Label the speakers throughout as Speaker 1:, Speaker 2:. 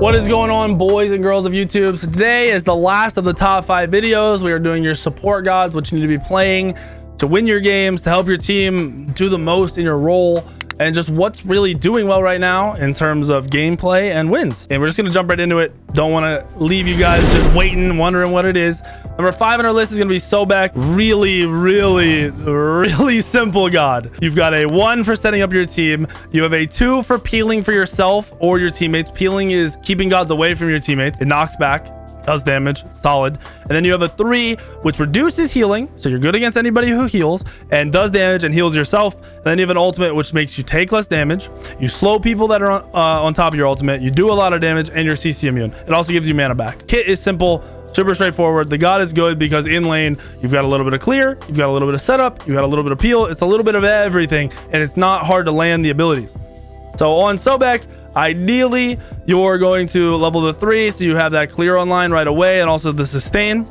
Speaker 1: What is going on, boys and girls of YouTube? So today is the last of the top 5 videos. We are doing your support gods, what you need to be playing to win your games, to help your team do the most in your role, and just what's really doing well right now in terms of gameplay and wins. And we're just going to jump right into it. Don't want to leave you guys just waiting, wondering what it is. Number 5 on our list is going to be Sobek. Really simple god. You've got a 1 for setting up your team. You have a 2 for peeling for yourself or your teammates. Peeling is keeping gods away from your teammates. It knocks back, does damage, solid. And then you have a 3 which reduces healing, so you're good against anybody who heals, and does damage and heals yourself. And then you have an ultimate which makes you take less damage. You slow people that are on top of your ultimate. You do a lot of damage, and you're CC immune. It also gives you mana back. Kit is simple, super straightforward. The god is good because in lane you've got a little bit of clear, you've got a little bit of setup, you've got a little bit of peel. It's a little bit of everything, and it's not hard to land the abilities. So on Sobek, ideally you're going to level the 3 so you have that clear online right away, and also the sustain.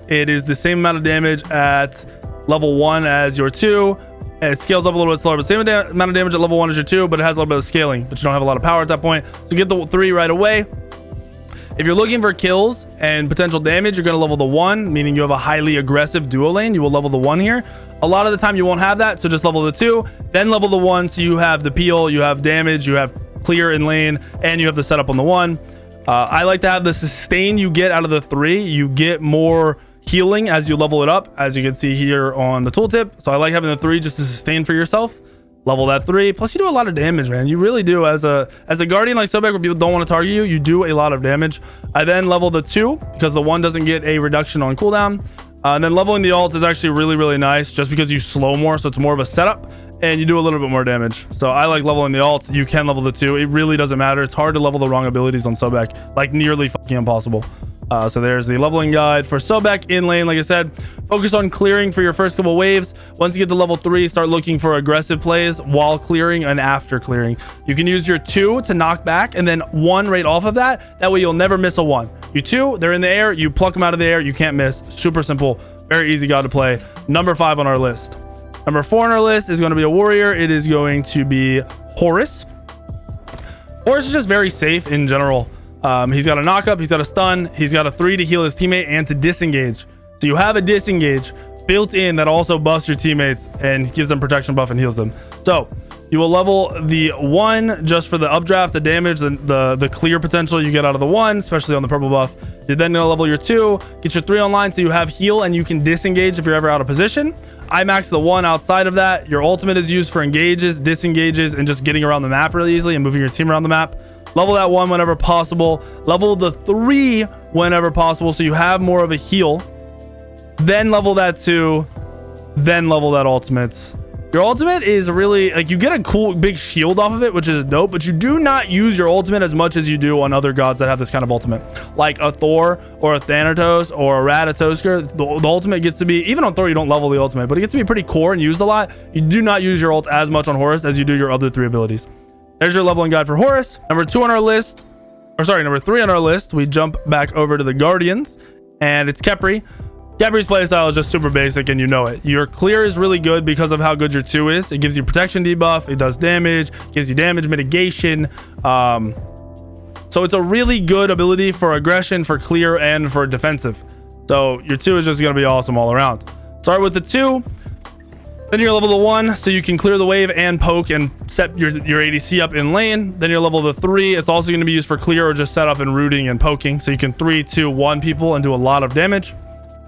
Speaker 1: It is the same amount of damage at level 1 as your 2, and it scales up a little bit slower, but same amount of damage at level 1 as your 2, but it has a little bit of scaling, but you don't have a lot of power at that point. So get the 3 right away. If you're looking for kills and potential damage, you're going to level the 1, meaning you have a highly aggressive duo lane. You will level the 1 here. A lot of the time you won't have that, so just level the 2, then level the 1, so you have the peel, you have damage, you have clear in lane, and you have the setup on the 1. I like to have the sustain you get out of the 3. You get more healing as you level it up, as you can see here on the tooltip. So I like having the 3 just to sustain for yourself. Level that 3, plus you do a lot of damage, man. You really do. As a guardian like Sobek, where people don't want to target you, you do a lot of damage. I then level the 2 because the 1 doesn't get a reduction on cooldown. And then leveling the ult is actually really nice, just because you slow more, so it's more of a setup and you do a little bit more damage. So I like leveling the ult. You can level the 2. It really doesn't matter. It's hard to level the wrong abilities on Sobek, like nearly fucking impossible. So there's the leveling guide for Sobek. In lane, like I said, focus on clearing for your first couple waves. Once you get to level 3, start looking for aggressive plays while clearing and after clearing. You can use your 2 to knock back, and then 1 right off of that. That way you'll never miss a 1. You 2, they're in the air, you pluck them out of the air, you can't miss. Super simple, very easy god to play. Number 5 on our list. Number 4 on our list is going to be a warrior. It is going to be Horus. Horus is just very safe in general. He's got a knock up, he's got a stun, he's got a 3 to heal his teammate and to disengage. So you have a disengage built in that also buffs your teammates and gives them protection buff and heals them. So you will level the 1 just for the updraft, the damage, the clear potential you get out of the 1, especially on the purple buff. You're then going to level your 2, get your 3 online so you have heal and you can disengage if you're ever out of position. I max the 1 outside of that. Your ultimate is used for engages, disengages, and just getting around the map really easily and moving your team around the map. Level that 1 whenever possible. Level the 3 whenever possible so you have more of a heal. Then level that 2. Then level that ultimate. Your ultimate is really, like, you get a cool big shield off of it, which is dope, but you do not use your ultimate as much as you do on other gods that have this kind of ultimate. Like a Thor or a Thanatos or a Ratatoskr. The ultimate gets to be, even on Thor you don't level the ultimate, but it gets to be pretty core and used a lot. You do not use your ult as much on Horus as you do your other 3 abilities. There's your leveling guide for Horus. Number 3 on our list, we jump back over to the Guardians, and it's Khepri. Khepri's playstyle is just super basic, and you know it. Your clear is really good because of how good your 2 is. It gives you protection debuff, it does damage, gives you damage mitigation. So it's a really good ability for aggression, for clear, and for defensive. So your 2 is just going to be awesome all around. Start with the 2. Then you're level the 1 so you can clear the wave and poke and set your ADC up in lane. Then you're level the 3. It's also going to be used for clear or just setup and rooting and poking, so you can 3, 2, 1 people and do a lot of damage.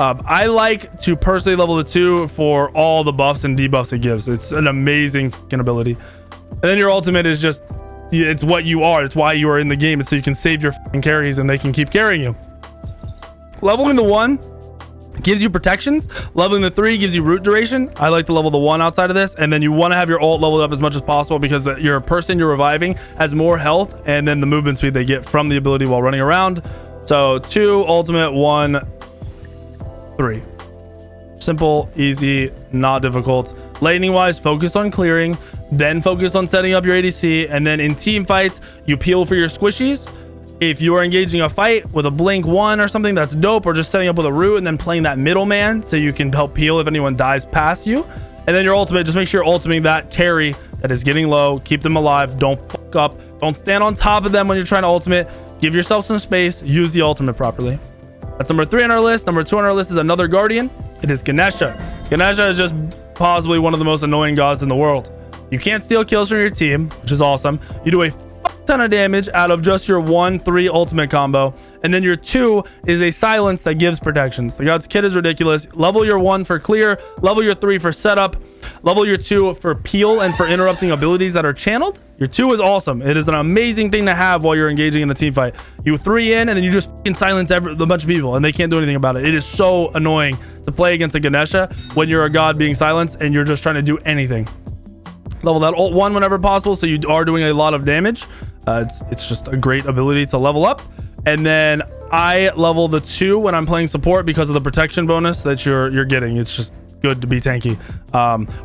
Speaker 1: I like to personally level the 2 for all the buffs and debuffs it gives. It's an amazing fucking ability. And then your ultimate is just, it's what you are. It's why you are in the game. It's so you can save your fucking carries and they can keep carrying you. Leveling the 1 gives you protections. Leveling the 3 gives you root duration. I like to level the 1 outside of this, and then you want to have your ult leveled up as much as possible because your person you're reviving has more health, and then the movement speed they get from the ability while running around. So 2 ultimate, 1 3. Simple, easy, not difficult. Laning wise, focus on clearing, then focus on setting up your ADC, and then in team fights you peel for your squishies. If you are engaging a fight with a blink 1 or something, that's dope, or just setting up with a root and then playing that middleman so you can help peel if anyone dies past you. And then your ultimate, just make sure you're ultimating that carry that is getting low. Keep them alive. Don't fuck up. Don't stand on top of them when you're trying to ultimate. Give yourself some space. Use the ultimate properly. That's number 3 on our list. Number 2 on our list is another guardian. It is Ganesha. Ganesha is just possibly one of the most annoying gods in the world. You can't steal kills from your team, which is awesome. You do a ton of damage out of just your 1-3 ultimate combo, and then your 2 is a silence that gives protections. The god's kit is ridiculous. Level your 1 for clear, level your 3 for setup, level your 2 for peel and for interrupting abilities that are channeled. Your 2 is awesome. It is an amazing thing to have while you're engaging in a team fight. You 3 in, and then you just silence a bunch of people, and they can't do anything about it. It is so annoying to play against a Ganesha when you're a god being silenced and you're just trying to do anything. Level that ult 1 whenever possible, so you are doing a lot of damage. It's just a great ability to level up. And then I level the 2 when I'm playing support because of the protection bonus that you're getting. It's just good to be tanky.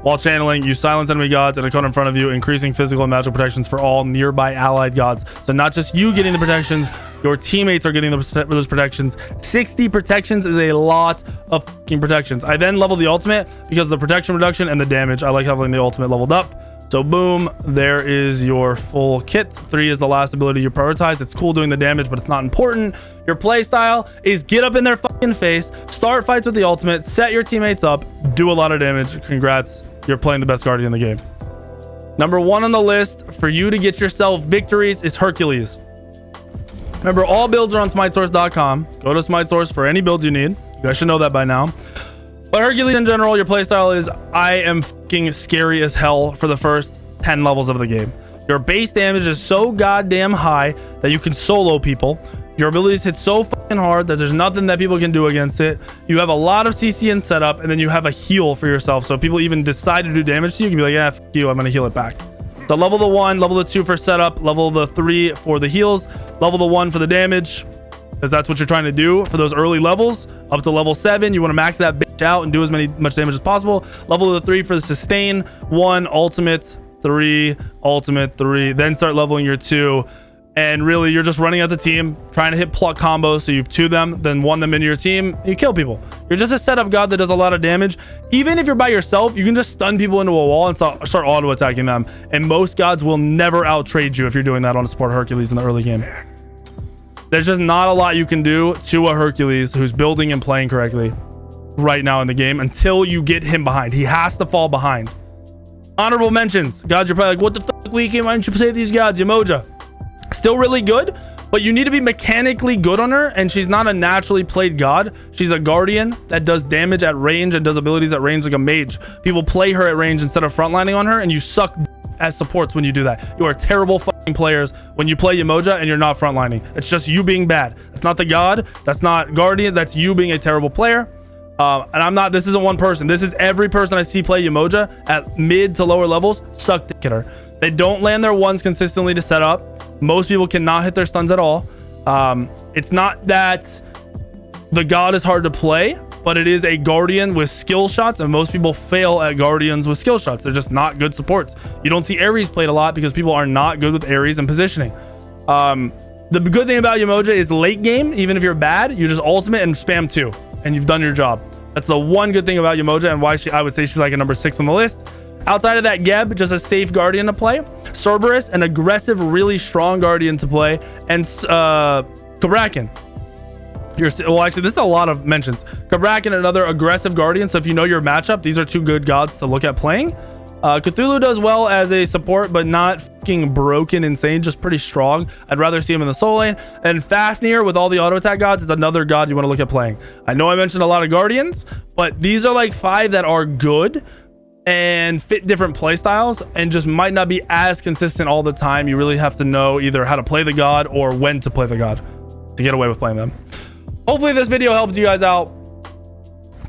Speaker 1: While channeling, you silence enemy gods and a cone in front of you, increasing physical and magical protections for all nearby allied gods. So not just you getting the protections, your teammates are getting those protections. 60 protections is a lot of fucking protections. I then level the ultimate because of the protection reduction and the damage. I like having the ultimate leveled up. So boom, there is your full kit. 3 is the last ability you prioritize. It's cool doing the damage, but it's not important. Your play style is get up in their fucking face, start fights with the ultimate, set your teammates up, do a lot of damage. Congrats, you're playing the best guardian in the game. Number 1 on the list for you to get yourself victories is Hercules. Remember, all builds are on smitesource.com. Go to SmiteSource for any builds you need. You guys should know that by now. But Hercules in general, your playstyle is I am fucking scary as hell for the first 10 levels of the game. Your base damage is so goddamn high that you can solo people. Your abilities hit so fucking hard that there's nothing that people can do against it. You have a lot of CC in setup, and then you have a heal for yourself. So if people even decide to do damage to you, you can be like, yeah, fuck you, I'm gonna heal it back. So level the 1, level the 2 for setup, level the 3 for the heals, level the 1 for the damage, because that's what you're trying to do for those early levels. Up to level 7, you want to max that bitch out and do as much damage as possible. Level the 3 for the sustain, 1 ultimate, 3 ultimate, 3. Then start leveling your 2. And really, you're just running at the team, trying to hit pluck combos. So you 2 them, then 1 them into your team. You kill people. You're just a setup god that does a lot of damage. Even if you're by yourself, you can just stun people into a wall and start auto attacking them. And most gods will never out trade you if you're doing that on a support Hercules in the early game. There's just not a lot you can do to a Hercules who's building and playing correctly right now in the game until you get him behind. He has to fall behind. Honorable mentions. Gods, you're probably like, what the fuck, weekend? Why don't you play these gods? Yamoja. Still really good, but you need to be mechanically good on her, and she's not a naturally played god. She's a guardian that does damage at range and does abilities at range like a mage. People play her at range instead of frontlining on her, and you suck as supports when you do that. You are terrible fucking players when you play Yamoja and you're not frontlining. It's just you being bad. That's not the god. That's not guardian. That's you being a terrible player. And this isn't one person. This is every person I see play Yamoja at mid to lower levels suck dick at her. They don't land their 1s consistently to set up. Most people cannot hit their stuns at all. It's not that the god is hard to play, but it is a guardian with skill shots, and most people fail at guardians with skill shots. They're just not good supports. You don't see Ares played a lot because people are not good with Ares and positioning. The good thing about Yamoja is late game, even if you're bad, you just ultimate and spam 2, and you've done your job. That's the one good thing about Yamoja, and why I would say she's like a number 6 on the list. Outside of that, Geb, just a safe guardian to play. Cerberus, an aggressive, really strong guardian to play. And Kabrakan. Well, actually, this is a lot of mentions. Kabrakan, another aggressive guardian. So if you know your matchup, these are 2 good gods to look at playing. Cthulhu does well as a support, but not fucking broken insane, just pretty strong. I'd rather see him in the soul lane. And Fafnir with all the auto attack gods is another god you want to look at playing. I know I mentioned a lot of guardians, but these are like 5 that are good and fit different play styles and just might not be as consistent all the time. You really have to know either how to play the god or when to play the god to get away with playing them. Hopefully this video helped you guys out.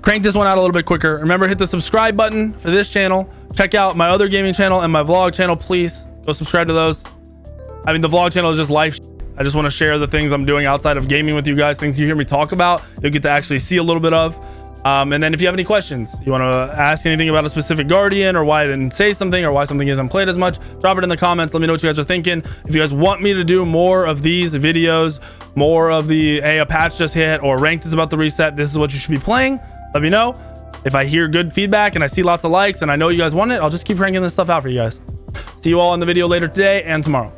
Speaker 1: Crank this one out a little bit quicker. Remember, hit the subscribe button for this channel. Check out my other gaming channel and my vlog channel. Please go subscribe to those. I mean, the vlog channel is just life. I just want to share the things I'm doing outside of gaming with you guys, things you hear me talk about, you'll get to actually see a little bit of. And then if you have any questions, you want to ask anything about a specific guardian or why I didn't say something or why something isn't played as much, drop it in the comments. Let me know what you guys are thinking. If you guys want me to do more of these videos, more of the, hey, a patch just hit or ranked is about to reset, this is what you should be playing, let me know. If I hear good feedback and I see lots of likes and I know you guys want it, I'll just keep cranking this stuff out for you guys. See you all in the video later today and tomorrow.